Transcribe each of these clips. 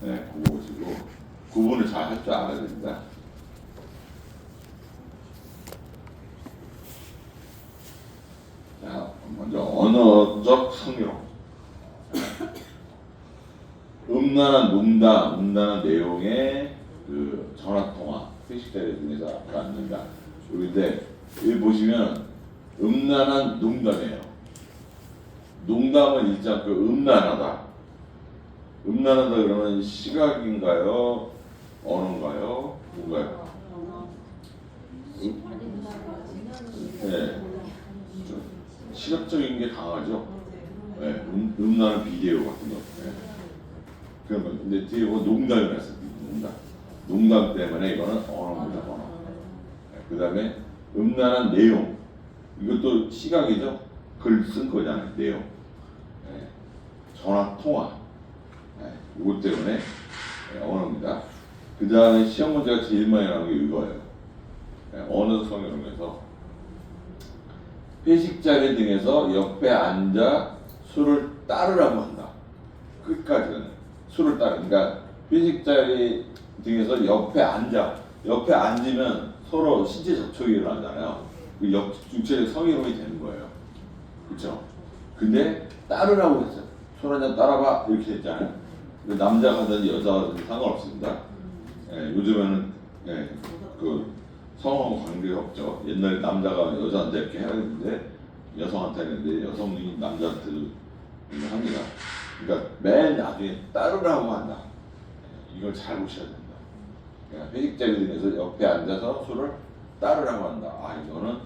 네, 그거 보시고 구분을 잘 할 줄 알아야 됩니다. 자, 먼저 언어적 성희롱. 음란한 농담, 음란한 내용의 그 전화통화, 회식 자리 등에서 갖는다. 그런데 여기 보시면 음란한 농담이에요. 농담은 일단 그 음란하다. 음란하다 그러면 시각인가요? 언어인가요? 뭔가요? 네. 시각적인 게 강하죠. 네. 음란한 비디오 같은 거. 네. 그러면 근데 뒤에 보면 농담이 났어요. 농담 때문에 이거는 언어입니다. 언어. 네. 그 다음에 음란한 내용. 이것도 시각이죠. 글 쓴 거잖아요. 내용. 네. 전화 통화. 네. 이것 때문에 네. 언어입니다. 그 다음에 시험 문제가 제일 많이 나오는 게 이거예요. 네. 언어 성형에서 회식 자리 등에서 옆에 앉아 술을 따르라고 한다. 끝까지는 술을 따르. 그러니까 회식 자리 등에서 옆에 앉으면 서로 신체 접촉이 일어나잖아요. 그 육체적 성희롱이 되는 거예요. 그렇죠? 근데 따르라고 했어요. 술 한잔 따라봐 이렇게 했잖아요. 남자가 하든지 여자가 하든지 상관없습니다. 예, 요즘에는 예, 그 성하고 관계가 없죠. 옛날에 남자가 여자한테 이렇게 해야 되는데 여성한테 했는데 여성이 남자한테 합니다. 그러니까 맨 나중에 따르라고 한다. 이걸 잘 보셔야 된다. 그러니까 회식 자리 등에서 옆에 앉아서 술을 따르라고 한다. 아 이거는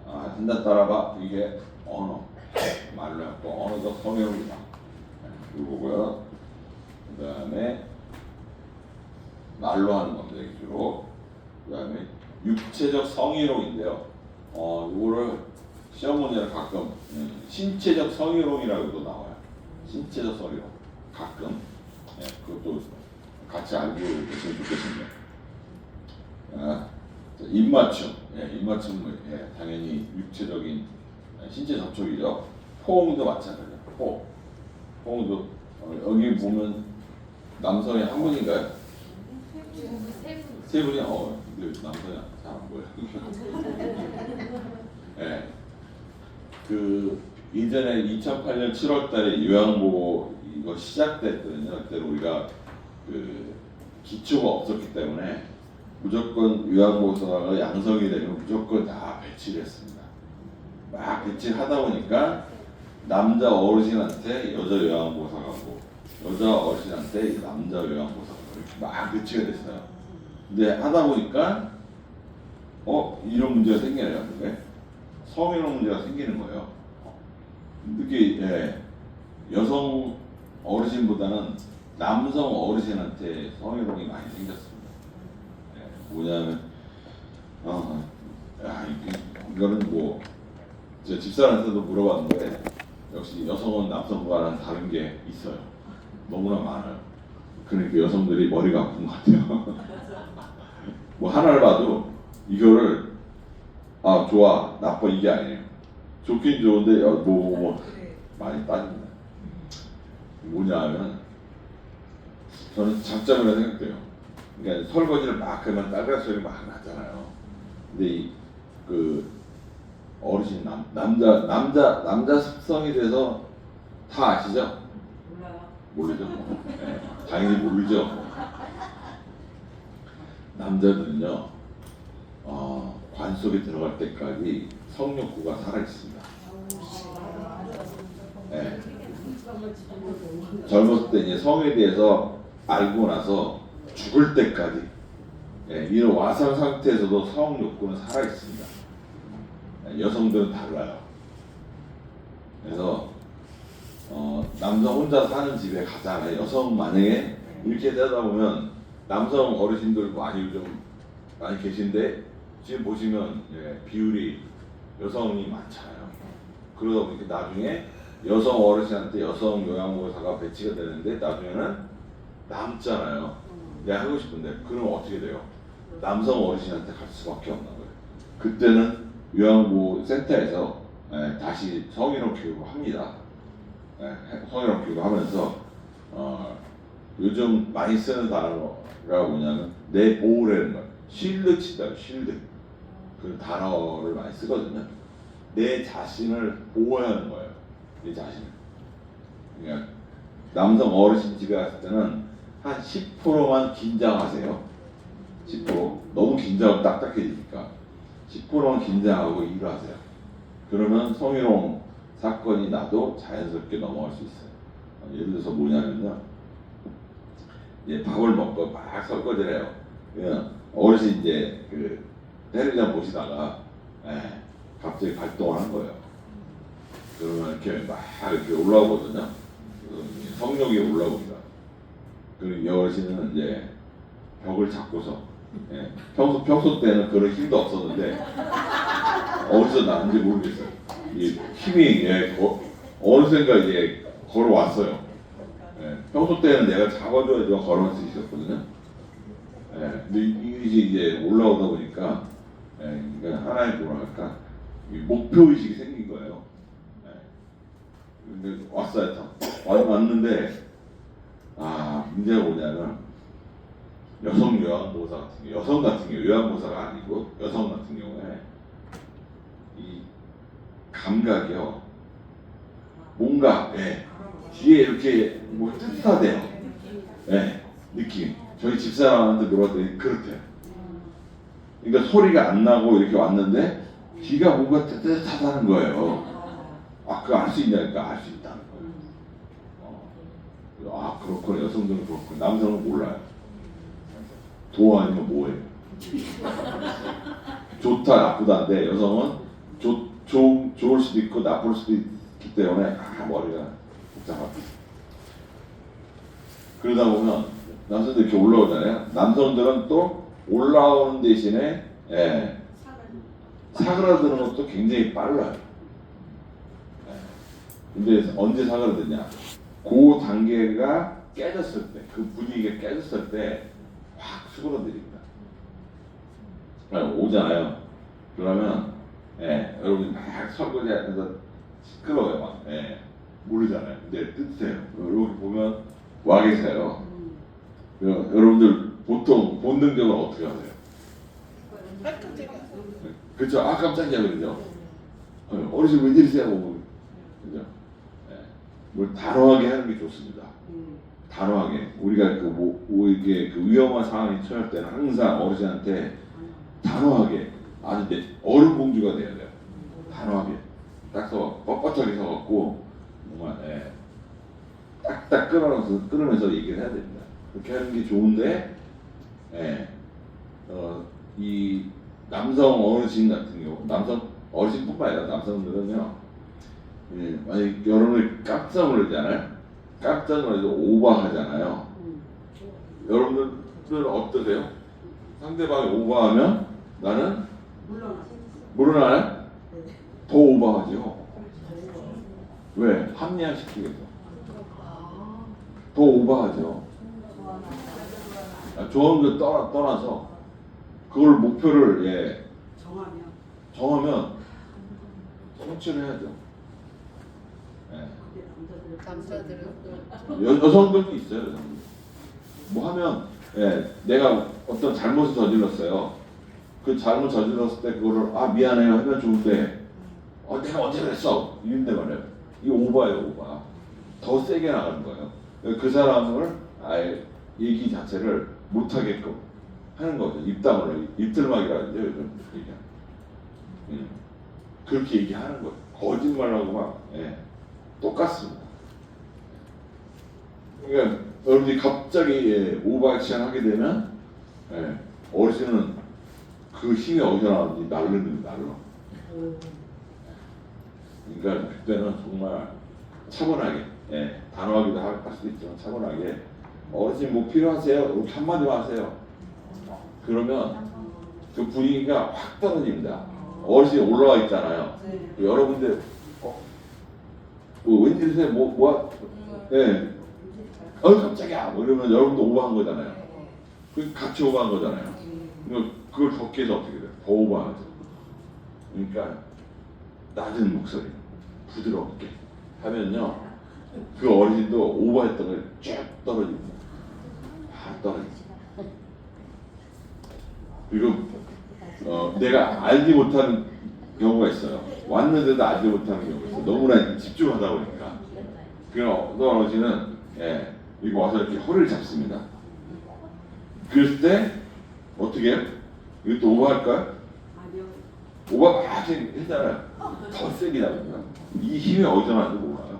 한 잔 따라봐. 이게 언어 말로 하고 언어적 성형입니다. 이거고요. 그 다음에 말로 하는 겁니다. 주로. 그 다음에 육체적 성희롱인데요. 이거를 시험 문제는 가끔 신체적 성희롱이라고도 나와요. 신체적 성희롱 가끔. 그것도 같이 알고 계시면 좋겠습니다. 입맞춤. 입맞춤은 당연히 육체적인 신체 접촉이죠. 포옹도 마찬가지예요. 포옹도 여기 보면 남성이 한 분인가요? 세 분이 근데 남성이 잘 안 보여요. 네. 그 이전에 2008년 7월달에 요양보고 이거 시작됐거든요. 그때 우리가 그 기초가 없었기 때문에 무조건 요양보호사가 양성이 되면 무조건 다 배치를 했습니다. 막 배치를 하다 보니까 남자 어르신한테 여자 요양보호사가 하고 여자 어르신한테 남자 요양보호사가 이렇게 막 배치가 됐어요. 근데 하다 보니까 이런 문제가 생기네요. 근데 성희롱 문제가 생기는 거예요. 특히 여성 어르신보다는 남성 어르신한테 성희롱이 많이 생겼습니다. 뭐냐면 이거는 뭐 제 집사람한테도 물어봤는데 역시 여성은 남성과는 다른 게 있어요. 너무나 많아요. 그러니까 여성들이 머리가 아픈 것 같아요. 뭐 하나를 봐도 이거를 좋아 나빠 이게 아니에요. 좋긴 좋은데 뭐 많이 빠집니다. 뭐냐면 저는 장점이라고 생각돼요. 그러니까 설거지를 막 하면 딸그락 소리 막 나잖아요. 근데 그 어르신 남자 습성이 돼서 다 아시죠? 모르죠. 당연히 모르죠. 남자들은요 관 속에 들어갈 때까지 성욕구가 살아 있습니다. 젊었을 때 이제 성에 대해서 알고 나서 죽을 때까지 이런 와상 상태에서도 성욕구는 살아 있습니다. 여성들은 달라요. 그래서 남성 혼자 사는 집에 가잖아요. 여성 만약에 이렇게 되다 보면 남성 어르신들 많이 계신데 지금 보시면 비율이 여성이 많잖아요. 그러다 보니까 나중에 여성 어르신한테 여성 요양보호사가 배치가 되는데 나중에는 남잖아요. 내가 하고 싶은데 그러면 어떻게 돼요? 남성 어르신한테 갈 수밖에 없는 거예요. 그때는 요양보호센터에서 다시 성희롱 교육을 합니다. 성희롱 교육을 하면서 요즘 많이 쓰는 단어가 뭐냐면 내 보호라는 거야. 쉴드 치다, 쉴드. 그 단어를 많이 쓰거든요. 내 자신을 보호하는 거예요. 내 자신을. 그러니까 남성 어르신 집에 갔을 때는 한 10%만 긴장하세요. 10% 너무 긴장하면 딱딱해지니까 10%만 긴장하고 일을 하세요. 그러면 성희롱 사건이 나도 자연스럽게 넘어갈 수 있어요. 예를 들어서 뭐냐면요, 이제 밥을 먹고 막 설거지를 해요. 그냥 어르신 이제 그 텔레비전 보시다가 갑자기 발동을 한 거예요. 그러면 이렇게 막 이렇게 올라오거든요. 성욕이 올라옵니다. 그리고 이 어르신은 이제 벽을 잡고서 평소 때는 그런 힘도 없었는데 어디서 나는지 모르겠어요. 이 힘이 어느샌가 이제 걸어왔어요. 평소 때는 내가 잡아줘야지 걸어올 수 있었거든요. 근데 이것이 이제 올라오다 보니까 그러니까 하나의 뭐랄까 목표 의식이 생긴 거예요. 근데 왔어요. 왔는데 문제가 뭐냐면 여성 요양보호사 같은 경우, 여성 같은 경우 요양보호사가 아니고 여성 같은 경우에 이 감각이요, 뭔가 뒤에 이렇게 뭐 뜨뜻하대요. 느낌. 저희 집사람한테 물어봤더니 그렇대요. 그러니까 소리가 안 나고 이렇게 왔는데 귀가 뭔가 뜨뜻하다는 거예요. 그거 알 수 있냐니까 알 수 있다는 거예요. 그렇구나. 여성들은 그렇구나. 남성은 몰라요. 도어 아니면 뭐예요? 좋다 나쁘다인데 여성은 좋을 수도 있고 나쁠 수도 있기 때문에 머리가 복잡합니다. 그러다 보면 남성들 이렇게 올라오잖아요. 남성들은 또 올라오는 대신에 사그라드는 것도 굉장히 빨라요. 근데 언제 사그라드냐? 그 단계가 깨졌을 때, 그 분위기가 깨졌을 때 확 수그러드립니다. 오잖아요. 그러면 여러분이 막 설거지하면서 시끄러워요. 막 모르잖아요. 근데 뜨뜻해요. 이렇게 보면 와 계세요. 여러분들 보통 본능적으로 어떻게 하세요? 그렇죠. 깜짝이야 그러죠. 어르신 웬일이세요? 그죠? 뭘 단호하게 하는 게 좋습니다. 단호하게 우리가 이렇게 그 위험한 상황에 처할 때는 항상 어르신한테 단호하게 아주 어른 공주가 돼야 돼요. 단호하게 딱 서 뻣뻣하게 서갖고 정말 딱딱 끊으면서 얘기를 해야 됩니다. 그렇게 하는 게 좋은데 이 남성 어르신 같은 경우, 남성 어르신뿐만 아니라 남성들은요, 만약 여러분이 깜짝 놀라잖아요. 깜짝 놀라서 오버하잖아요. 여러분들은 어떠세요? 상대방이 오버하면 나는 물러나요? 더 오버하죠. 왜? 합리화시키기 위해서. 더 오버하죠. 좋은 거 떠나서 그걸 목표를 정하면 성취를 해야죠. 남자들은 여성들도 있어요. 여성들. 뭐 하면 내가 어떤 잘못을 저질렀어요. 그 잘못 저질렀을 때 그거를 미안해요 하면 좋은데 내가 언제 그랬어 이런데 말이에요. 이 오버예요. 오버. 더 세게 나가는 거예요. 그 사람을 아예 얘기 자체를 못하게끔 하는 거죠. 입들막이라는데 요즘 얘기. 그렇게 얘기하는 거예요. 거짓말하고 막 똑같습니다. 그러니까 여러분들이 갑자기 오버액션 하게 되면 어르신은 그 힘이 어디서 나오는지 날라. 그러니까 그때는 정말 차분하게 단호하기도 할 수도 있지만 차분하게 어르신 뭐 필요하세요? 이렇게 한마디만 하세요. 그러면 그 분위기가 확 떨어집니다. 어르신이 올라와 있잖아요. 여러분들 웬일이세요? 깜짝이야! 이러면 여러분도 오버한 거잖아요. 같이 오버한 거잖아요. 그걸 덮기 위해서 어떻게 돼요? 더 오버하죠. 그러니까 낮은 목소리, 부드럽게 하면요, 그 어르신도 오버했던 걸 쭉 떨어집니다. 그리고 내가 알지 못하는 경우가 있어요. 왔는데도 알지 못하는 경우가 있어요. 너무나 집중하다 보니까. 그럼 어떤 어르신은 이거 와서 이렇게 허리를 잡습니다. 그랬을 때 어떻게 해요? 이것도 오버할까요? 오버 막 했잖아요. 더 세게 나옵니다. 이 힘이 어디서 나는지 몰라요.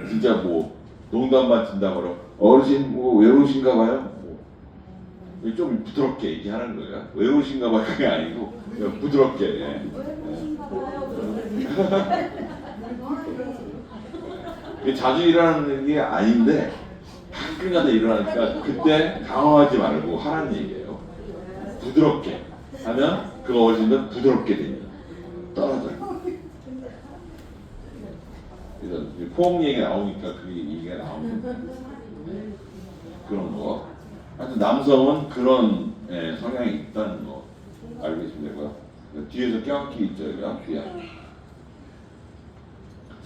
진짜 뭐 농담만 친다 그러 어르신 뭐 외로우신가 봐요. 좀 부드럽게 얘기하는 거예요. 외로우신가 봐요. 그게 아니고 그냥 부드럽게. 자주 일어나는 게 아닌데 가끔가다 일어나니까 그때 당황하지 말고 하라는 얘기예요. 부드럽게 하면 그 어르신도 부드럽게 됩니다. 떨어져요. 그래서 포옹 얘기 나오니까 그 얘기가 나오는 그런 거. 하여튼 남성은 그런 성향이 있다는 거 알고 계시면 되고요. 뒤에서 껴안기 있죠, 여기가 뒤에.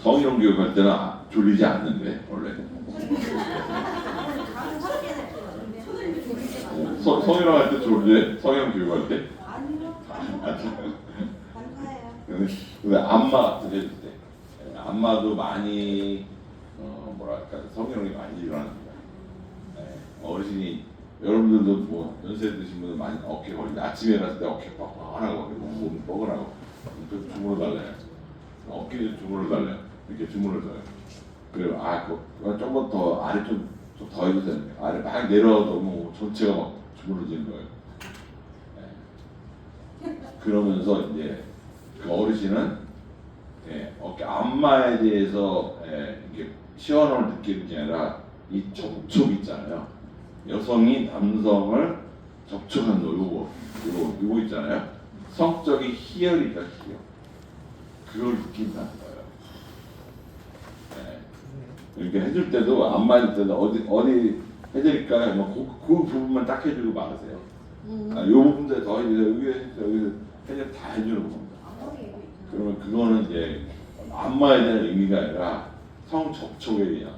성희롱 교육할 때는 졸리지 않는데 원래. 성희롱 할 때 졸려? 성희롱 교육할 때? 아니요. 근데 안마 같은 거 해줄 때, 안마도 많이 뭐랄까 성희롱이 많이 일어납니다. 어르신이 여러분들도 뭐 연세 드신 분들 많이 어깨 걸리는데 아침에 일어났을 때 어깨 뻑뻑하고 몸이 뻐근하고 좀 주물러 달래요. 어깨 좀 주물러 달래요. 이렇게 주물러 줘요. 그리고 그거 조금 더 아래 좀 더 해주세요. 아래 막 내려도 뭐 전체가 막 주물러지는 거예요. 그러면서 이제 그 어르신은 어깨 안마에 대해서 이게 시원함을 느끼는 게 아니라 이 접촉 있잖아요. 여성이 남성을 접촉하는 거 요거 있잖아요. 성적인 희열이다 희열. 그걸 느낀다는 거예요. 이렇게 해줄 때도 안마 해줄 때도 어디 해드릴까요? 그 부분만 딱 해주고 말으세요. 요 부분들 더 해주세요. 여기 해주면 다 해주는 겁니다. 그러면 그거는 이제 안마에 대한 의미가 아니라 성 접촉에 대한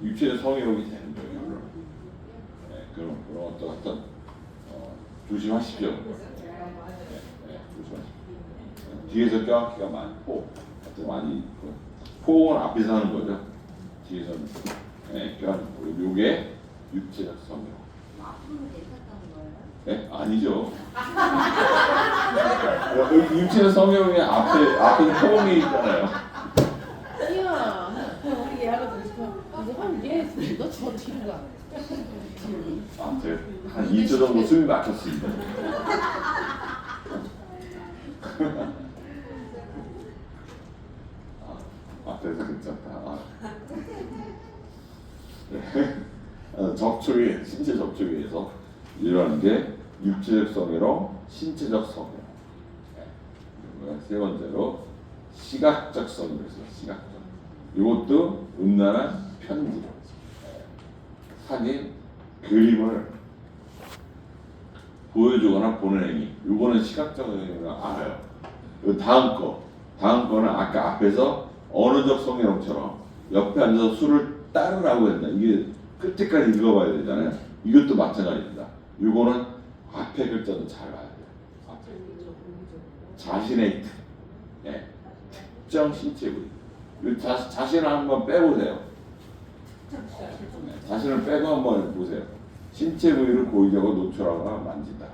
육체의 성희롱이 되는 거예요. 그런 어떤 조심하십시오. 조심하십시오. 뒤에서 껴안기가 많고 많이 있고. 포옹은 앞에서 하는 거죠. 뒤에서는 껴안고 요게 육체적 성희롱. 아프면 괜찮다는 거예요? 네? 아니죠. 육체적 성희롱의 앞에 포옹이 있잖아요. 이야, 우리 얘가 너저 뒤로 가. 한 2초 정도 숨이 막혔습니다. 앞에서 괜찮다. 접촉이 신체 접촉에 의해서 일어나는 게 육체적 성희롱, 신체적 성희롱. 세 번째로 시각적 성희롱 있어요. 시각적. 이것도 음란한 편지, 사진, 그림을 보여주거나 보는 행위. 이거는 시각적 성희롱 알아요. 다음 거는 아까 앞에서 언어적 성희롱처럼 옆에 앉아서 술을 따르라고 했나. 이게 끝에까지 읽어봐야 되잖아요. 이것도 마찬가지입니다. 이거는 앞에 글자도 잘 봐야 돼요. 앞에. 자신의 특정 신체 부위. 자신을 한번 빼보세요. 자신을 빼고 한번 보세요. 신체 부위를 고의적으로 노출하거나 만진다.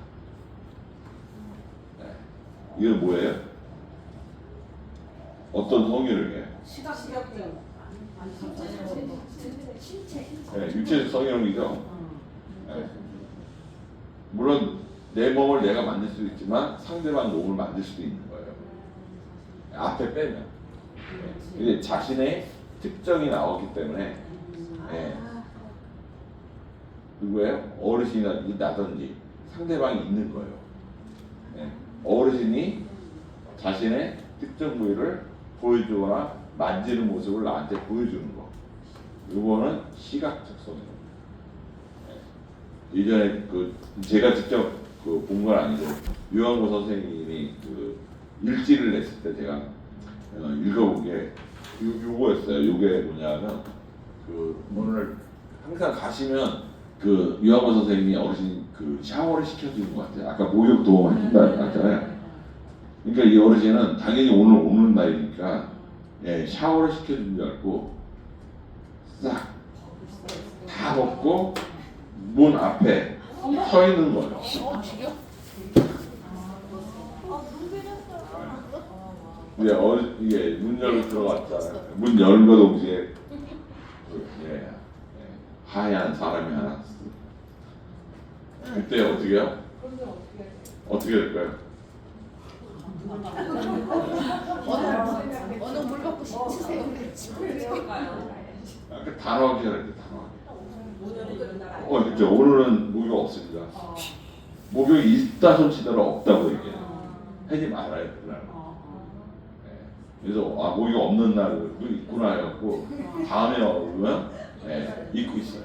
이건 뭐예요? 어떤 성희롱이에요? 시각적. 육체적 성희롱이죠. 물론 내 몸을 내가 만들 수도 있지만 상대방 몸을 만들 수도 있는 거예요. 앞에 빼면. 이제 자신의 특정이 나오기 때문에 누구예요? 어르신이라든지 상대방이 있는 거예요. 어르신이 자신의 특정 부위를 보여주거나 만지는 모습을 나한테 보여주는 거. 이거는 시각적 성희롱. 예전에 제가 직접 본 건 아니고 유한고 선생님이 일지를 냈을 때 제가 읽어본 게 요거였어요. 요게 뭐냐면 오늘 항상 가시면 그 유학원 선생님이 어르신 그 샤워를 시켜주는 것 같아요. 아까 목욕 도움하신다 했잖아요. 그러니까 이 어르신은 당연히 오늘 오는 날이니까 예, 샤워를 시켜준 줄 알고 싹 다 벗고 문 앞에 서 있는 거예요. 지겨? 이게 문 열고 들어갔잖아요. 문 열과 동시에 예, 하얀 사람이 하나 그때 어떻게 해요? 어떻게 될까요? 어느 물 받고 씻으세요. 그 단호하게 해야 돼. 단호하게. 그죠. 오늘은 목욕 없습니다. 목욕이 있다 손치더라 없다고 얘기해요. 하지 말아요 그날. 그래서 목욕 없는 날도 있구나 해갖고 다음에 오면 입고 있어요.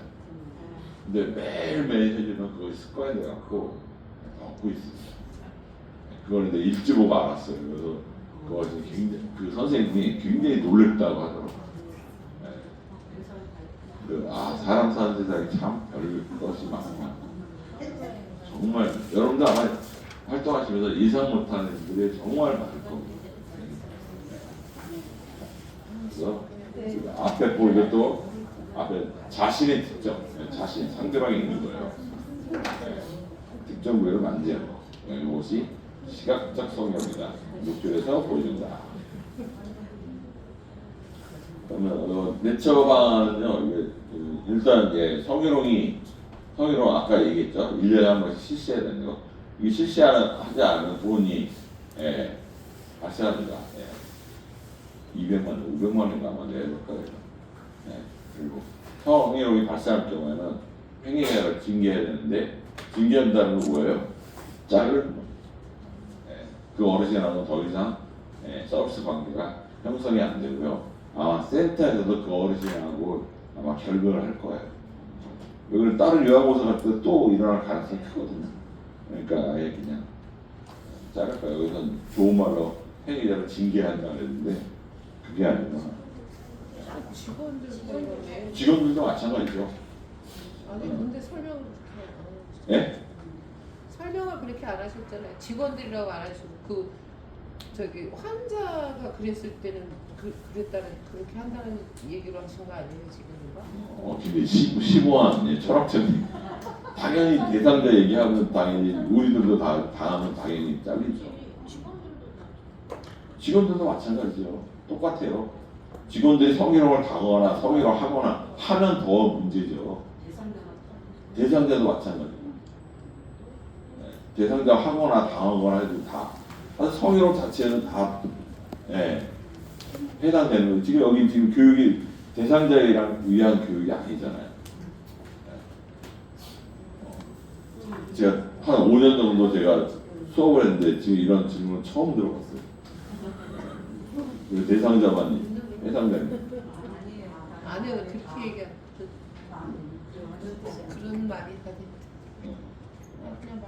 근데 매일매일 해주면 그거 습관이 돼갖고 벗고 있어요. 그걸 이제 일찍 보고 알았어요. 그래서 그것이 굉장히 그 선생님이 굉장히 놀랬다고 하더라고요. 사람 사는 세상이 참 별것이 많구나. 정말 여러분들 아마 활동하시면서 예상 못하는 일들이 정말 많을 겁니다. 그래서 그 앞에 보이게 또 앞에 자신의 특정, 자신 상대방이 있는 거예요. 특정 부위를 만지는 거. 이것이 시각적 성형이다. 6절에서 보여준다. 그러면 내처방은요, 일단 성희롱 아까 얘기했죠. 1년에 한 번씩 실시해야 되는 거. 이게 실시하지 않으면 돈이 발생합니다. 200만 원, 500만 원인가 아마 내야 될 거예요. 그리고 성희롱이 발생할 경우에는 팽행해서 징계해야 되는데 징계한다는 건 뭐예요? 자르는 거. 그 어르신하고는 더 이상 서비스 관계가 형성이 안 되고요. 아마 센터에서도 그 어르신하고 아마 결별을 할 거예요. 이걸 다른 요양원서 갈 때 또 일어날 가능성이 크거든요. 그러니까 아예 그냥 자를 거예요. 여기서는 좋은 말로 행위자를 징계한다 그랬는데 그게 아니고 직원들도 마찬가지죠. 아니 근데 설명을 그렇게 안 예? 하셨잖아요. 설명을 그렇게 안 하셨잖아요. 직원들이라고 안 하시고 저기 환자가 그랬을 때는 그랬다는 그렇게 한다는 얘기로 하신 거 아니에요 지금인가? 근데 심오한 철학적인 당연히 대상자 얘기하면 당연히 우리들도 다 당하면 당연히 잘리죠. 직원들도 마찬가지죠. 똑같아요. 직원들이 성희롱을 당하거나 성희롱을 하거나 하면 더 문제죠. 대상자도 마찬가지고. 대상자 하거나 당하거나 해도 다 성희롱 자체는 다 해당되는 거예요. 지금 여기 지금 교육이 대상자를 위한 교육이 아니잖아요. 제가 한 5년 정도 제가 수업을 했는데 지금 이런 질문 처음 들어봤어요. 대상자만 해당되는. 아니요 그렇게 얘기한 그런 말이 다 됐다. 그냥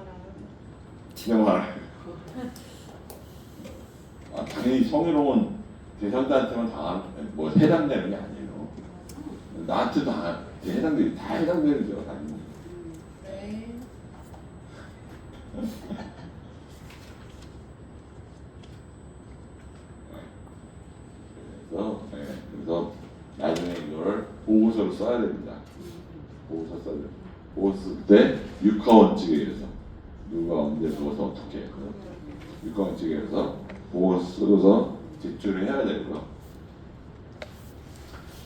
그냥 말해요. 당연히 성희롱은 대상자한테만 해당되는 게 아니에요. 나한테도 다 해당되죠, 당연히. 네. 그래서 나중에 이거를 보고서를 써야 됩니다. 보고서 써야 돼요. 보고서 쓸 때 육하원칙에 의해서 누가 언제 써서 어떻게 해서 육하원칙에 의해서 보고서 쓰고서 제출을 해야 되고요.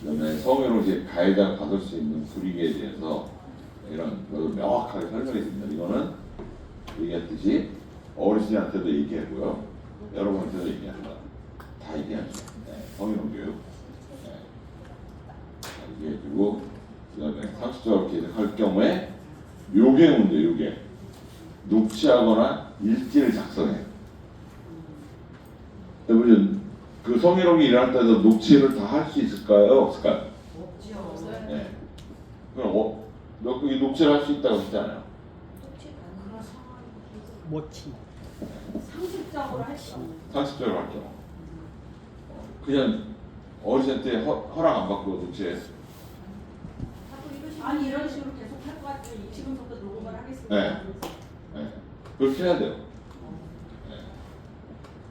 그다음에 성희롱 시 가해자가 받을 수 있는 불이익에 대해서 이런 것을 명확하게 설명했습니다. 이거는 얘기했듯이 어르신한테도 얘기하고요, 여러분한테도 얘기한다. 다 얘기하죠. 성희롱 교육. 얘기해주고 그다음에 상습적으로 계속할 경우에 요괴 문제, 요괴. 녹취하거나 일지를 작성해. 여러분 그 성희롱이 일어날 때도 녹취를 다 할 수 있을까요? 없을까요? 없죠. 네. 그럼 이 녹취를 할 수 있다고 했잖아요. 모치. 상습적으로 할 수 없는. 상습적으로 할 경우. 그냥 어르신한테 허락 안 받고 녹취해. 아니 이런 식으로 계속 할 것 같아요. 하겠습니다. 네. 네. 그렇게 해야 돼요. 네.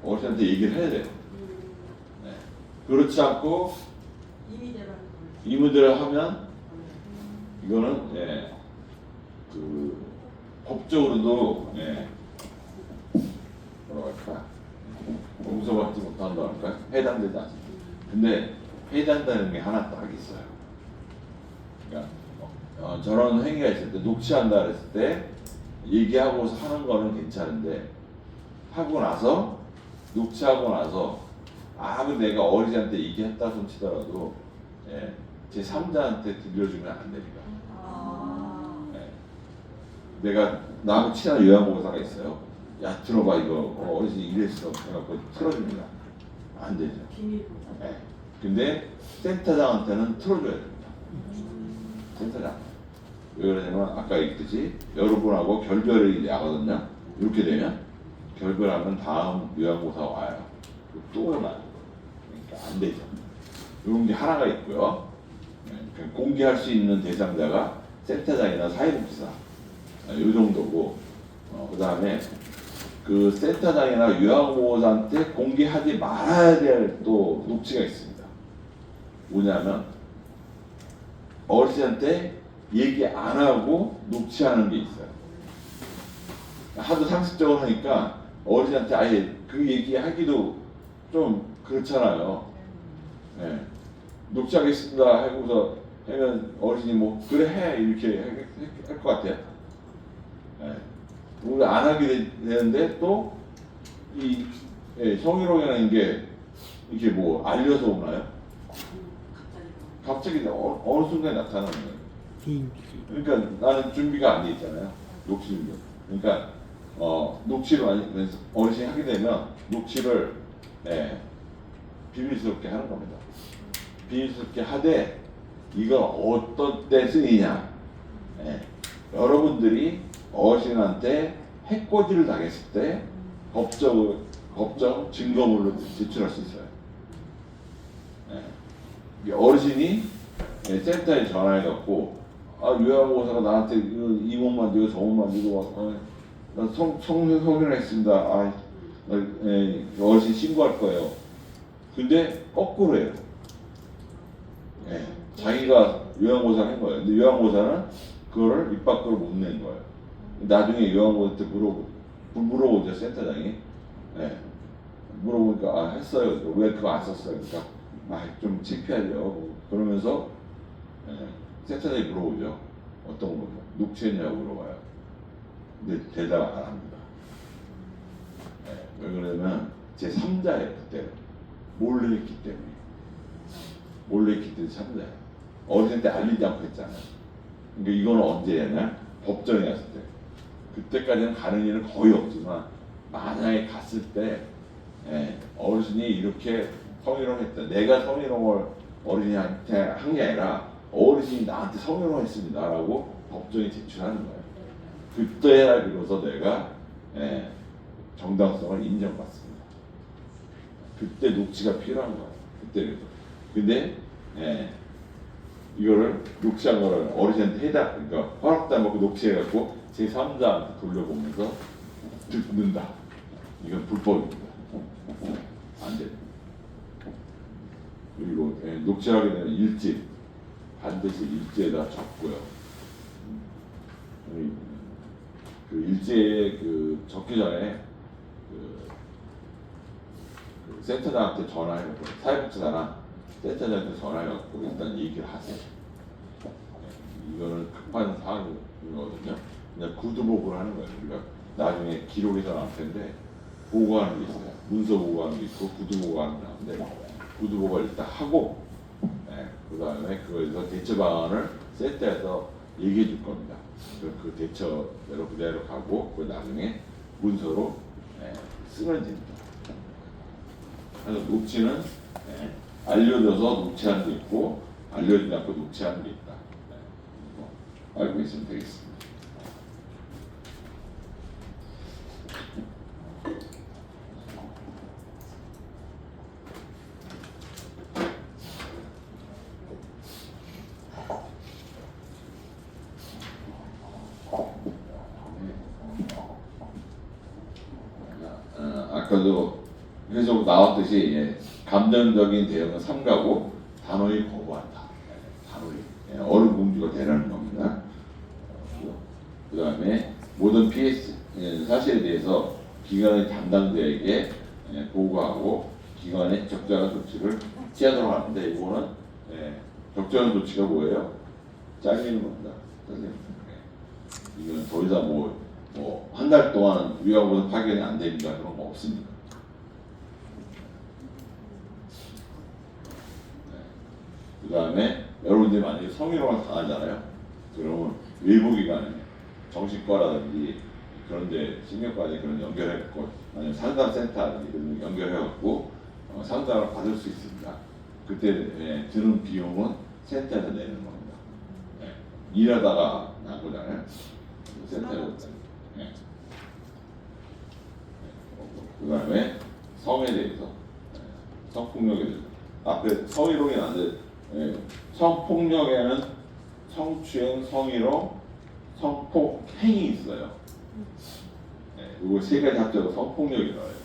어르신한테 얘기를 해야 돼요. 네. 그렇지 않고 이미 대박. 이 문제를 하면 이거는 그 법적으로도 뭐라고 할까 용서받지 못한다 할까 해당되지 않습니다. 근데 해당되는 게 하나 딱 있어요. 그러니까 저런 행위가 있을 때 녹취한다 그랬을 때 얘기하고서 하는 거는 괜찮은데 하고 나서 녹취하고 나서 아무 내가 어린이한테 얘기했다 손 치더라도 제 3자한테 들려주면 안 됩니다. 아. 내가 나하고 친한 요양보호사가 있어요. 야 들어봐 이거 어린이 이랬어 해갖고 틀어줍니다. 안 되죠. 비밀. 근데 센터장한테는 틀어줘야 됩니다. 센터장. 왜 그러냐면 아까 얘기했듯이 여러분하고 결별이 나거든요. 이렇게 되면 결별하면 다음 요양보호사 와요. 또 오나요. 그러니까 안 되죠. 이런 게 하나가 있고요. 공개할 수 있는 대상자가 센터장이나 사회복지사 이 정도고 그 다음에 그 센터장이나 요양보호사한테 공개하지 말아야 될 또 녹취가 있습니다. 뭐냐면 어르신한테 얘기 안 하고 녹취하는 게 있어요. 하도 상식적으로 하니까 어르신한테 아예 그 얘기하기도 좀 그렇잖아요. 녹취하겠습니다 하고서 하면 어르신이 뭐 그래 해 이렇게 할 것 같아요. 우리 안 하게 되는데 또 이 성희롱이라는 게 이게 뭐 알려서 오나요? 갑자기 어느 순간에 나타나는 거예요. 그러니까 나는 준비가 안 돼 있잖아요. 녹취 준비. 그러니까 녹취를 많이 어르신이 하게 되면 녹취를 비밀스럽게 하는 겁니다. 비밀스럽게 하되 이걸 어떤 때 쓰이냐? 여러분들이 어르신한테 해코지를 당했을 때 법정 증거물로 제출할 수 있어요. 어르신이 센터에 전화해갖고 요양보호사가 나한테 이 몸 만지고 저 몸 만지고 나 성희롱했습니다. 어르신 신고할 거예요. 근데 거꾸로 해요. 자기가 요양보호사를 한 거예요. 근데 요양보호사는 그거를 입 밖으로 못 낸 거예요. 나중에 요양보호사한테 물어보죠, 센터장이. 물어보니까 했어요. 왜 그거 안 썼어요? 그러니까 좀 창피하죠. 그러면서 센터장이 물어보죠. 어떤 거 녹취했냐고 물어봐요. 근데 대답 안 합니다. 왜 그러냐면 제 3자예요. 그때 몰래 했기 때문에. 몰래 했기 때문에 3자예요. 어른한테 알리지 않고 했잖아요. 그러니까 이거는 언제냐? 법정에 갔을 때. 그때까지는 가는 일은 거의 없지만 만약에 갔을 때 어르신이 이렇게 성희롱했다. 내가 성희롱을 어린이한테 한 게 아니라 어르신이 나한테 성희롱했습니다라고 법정에 제출하는 거예요. 그때야 비로소 내가 정당성을 인정받습니다. 그때 녹취가 필요한 거예요. 그때라도. 근데 이거를 녹취한 거를 어르신한테 그러니까 허락도 안 받고 녹취해갖고 제 3자한테 돌려보면서 듣는다. 이건 불법입니다. 안 돼. 그리고 녹취하게 되면 일지 반드시 일지에다 적고요. 그 일지에 적기 전에 그 센터장한테 전화해갖고 사회복지사나 센터장한테 전화해갖고 일단 얘기를 하세요. 이거는 급한 상황이거든요. 그냥 구두복을 하는 거예요. 우리가 나중에 기록에서 나올 텐데 보고하는 게 있어요. 문서 보고하는 게 있고 구두 보고하는 게 나오는데 구두 보고를 일단 하고 그 다음에 그거에서 대처 방안을 센터에서 얘기해 줄 겁니다. 그 대처대로 그대로 가고 그 나중에 문서로 쓰면 됩니다. 그래서 녹취는 알려줘서 녹취하는 게 있고 알려주지 않고 녹취하는 게 있다. 알고 있으면 되겠습니다. 아까도 계속 나왔듯이 예, 감정적인 대응은 삼가고 단호히 거부한다. 예, 단호히 예, 얼음 공주가 되라는 겁니다. 그 다음에 모든 피해 사실에 대해서 기관의 담당자에게 예, 보고하고 기관의 적절한 조치를 취하도록 하는데 이거는 예, 적절한 조치가 뭐예요? 잘리는 겁니다. 잘리는 예. 이건 더 이상 뭐 한 달 동안 위험보다 파견이 안 됩니다. 그런 거 없습니다. 그 다음에 여러분들이 만약에 성희롱을 당하잖아요. 그러면 외부 기관에 정신과라든지 그런데 신경과에 그런 연결해갖고 아니면 상담센터라든지 이런 거 연결해갖고 상담을 받을 수 있습니다. 그때 예, 드는 비용은 센터에서 내는 겁니다. 예, 일하다가 난 거잖아요. 센터에서 예. 그 다음에 성에 대해서 예, 성폭력에 대해서 앞에 성희롱이 나는데 예, 성폭력에는 성추행, 성희롱, 성폭행이 있어요. 예, 이거 세 가지 합쳐서 성폭력이라고 해요.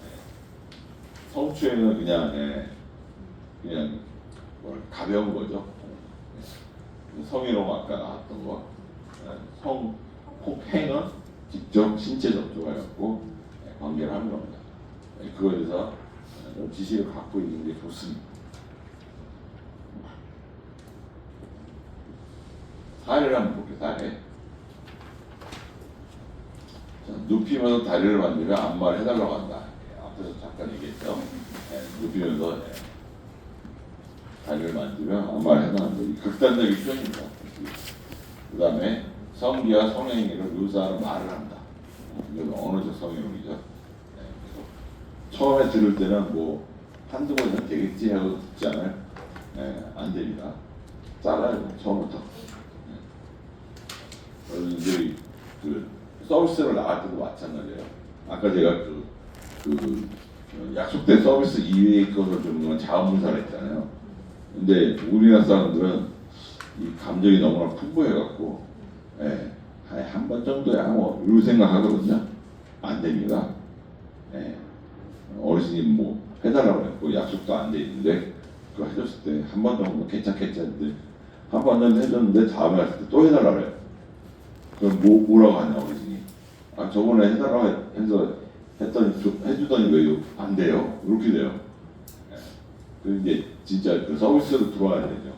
예, 성추행은 그냥 예, 그냥 가벼운 거죠. 예, 성희롱 아까 나왔던 거. 예, 성폭행은 직접 신체 접촉하였고 예, 관계를 하는 겁니다. 예, 그거에 대해서 지식을 갖고 있는 게 좋습니다. 사례를 한번 볼게요. 사례. 자, 눕히면서 다리를 만지면 안마를 해달라고 한다. 예, 앞에서 잠깐 얘기했죠. 예, 눕히면서 예, 다리를 만지면 안마를 해달라고 한다. 이 극단적인 표현입니다. 그 다음에 성기와 성행위를 묘사하는 말을 한다. 이건 언어적 성희롱이죠. 예, 처음에 들을 때는 뭐 한두 번이면 되겠지 하고 듣지 않아요? 예, 안 됩니다. 잘라요. 처음부터. 여러분들이 그 서비스를 나갈 때도 마찬가지예요. 아까 제가 그 약속된 서비스 이외의 것을 좀 자원봉사를 했잖아요. 근데 우리나라 사람들은 이 감정이 너무나 풍부해갖고 예, 한 번 정도야 뭐 이런 생각하거든요. 안 됩니다. 예, 어르신이 뭐 해달라고 했고 약속도 안 돼 있는데 그거 해줬을 때 한 번 정도 괜찮겠지 했는데 한 번 정도 해줬는데 다음에 왔을 때 또 해달라고 해요. 그럼 뭐라고 하냐 어르신이 아 저번에 해달라고 해서 했더니 해주더니 왜 안 돼요? 이렇게 돼요. 예. 그 이제 진짜 그 서비스로 들어와야 되죠.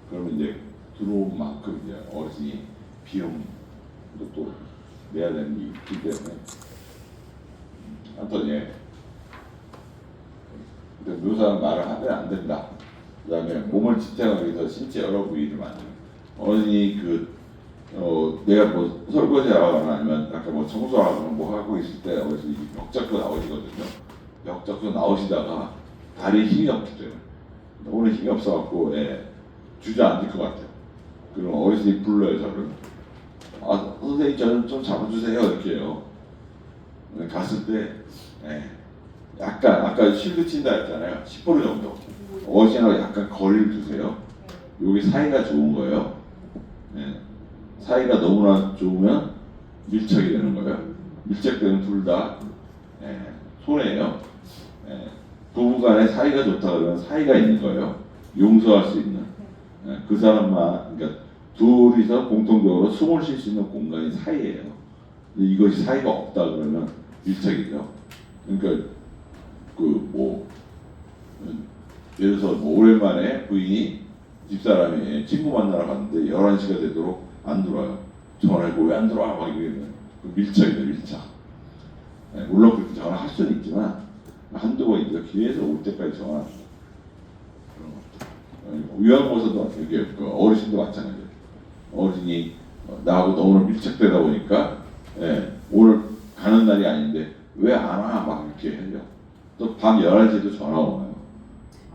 그러면 이제 들어온 만큼 이제 어르신이 비용도 또 내야 되는 게 있기 때문에 하여튼 예. 묘사한 말을 하면 안 된다. 그 다음에 몸을 지탱하기 위해서 신체 여러 부위를 만드는 어른이 내가 뭐 설거지하거나 아니면 아까 뭐 청소하거나 뭐 하고 있을 때 어르신이 벽 잡고 나오시거든요. 벽 잡고 나오시다가 다리에 힘이 없기 때문에 오늘 힘이 없어갖고 예, 주저앉을 것 같아요. 그럼 어르신이 불러요 저를. 아 선생님 저를 좀 잡아주세요 이렇게 해요. 갔을 때 예, 약간 아까 실드 친다 했잖아요. 10% 정도. 어르신하고 약간 거리를 두세요. 여기 사이가 좋은 거예요. 예. 사이가 너무나 좋으면 밀착이 되는 거예요. 밀착되면 둘 다 예, 손해예요. 예. 부부간에 사이가 좋다 그러면 사이가 있는 거예요. 용서할 수 있는. 예. 그 사람만 그러니까 둘이서 공통적으로 숨을 쉴 수 있는 공간이 사이예요. 근데 이것이 사이가 없다 그러면 밀착이죠. 그러니까 그 뭐 예를 들어서 뭐 오랜만에 부인이 집사람이 친구 만나러 갔는데 11시가 되도록 안 들어와요. 전화해고 왜 안 들어와? 막 이러면 밀착이죠, 밀착. 네, 물론 그렇게 전화할 수는 있지만 한두 번 있죠. 기회에서 올 때까지 전화합니다. 그런 것도. 요양보서도 이게 그 어르신도 마찬가지예요. 어르신이 나하고 너무나 밀착되다 보니까 예, 오늘 가는 날이 아닌데 왜 안 와? 막 이렇게 해요. 또 밤 11시에도 전화 오나요.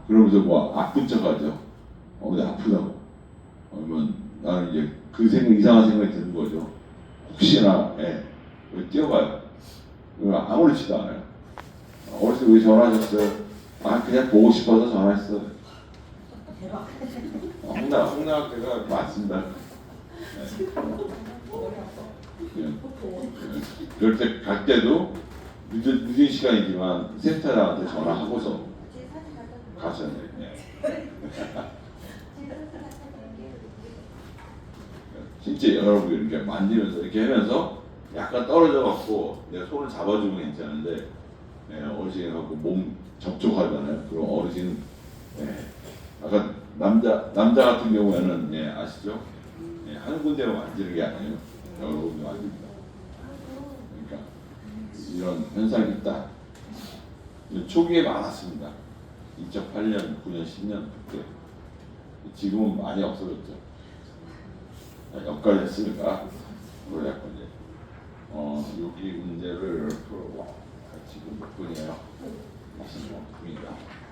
그러면서 뭐 아픈 척하죠. 근데 아프다고. 그러면 나는 이제 그 이상한 생각이 드는 거죠. 혹시나 왜 뛰어가요. 아무렇지도 않아요. 어르신 왜 전화하셨어요? 아 그냥 보고 싶어서 전화했어. 대박. 홍나학교가 많습니다. 네. 그럴 때 갈 때도 늦은 시간이지만 센터장한테 전화하고서 가셔야 돼요. 진짜 여러분 이렇게 만지면서 이렇게 하면서 약간 떨어져 갖고 내가 손을 잡아주면 괜찮은데 어르신하고 몸 접촉하잖아요. 그럼 어르신 아까 남자 같은 경우에는 아시죠? 한 군데만 만지는 게 아니에요. 여러 군데 만집니다. 그러니까 이런 현상이 있다. 초기에 많았습니다. 2008년, 9년, 10년 그때. 지금은 많이 없어졌죠. 여기까지 했으니까 그걸 약간 이제 여기 문제를 풀어봐. 지금 몇 분이에요? 46분이다.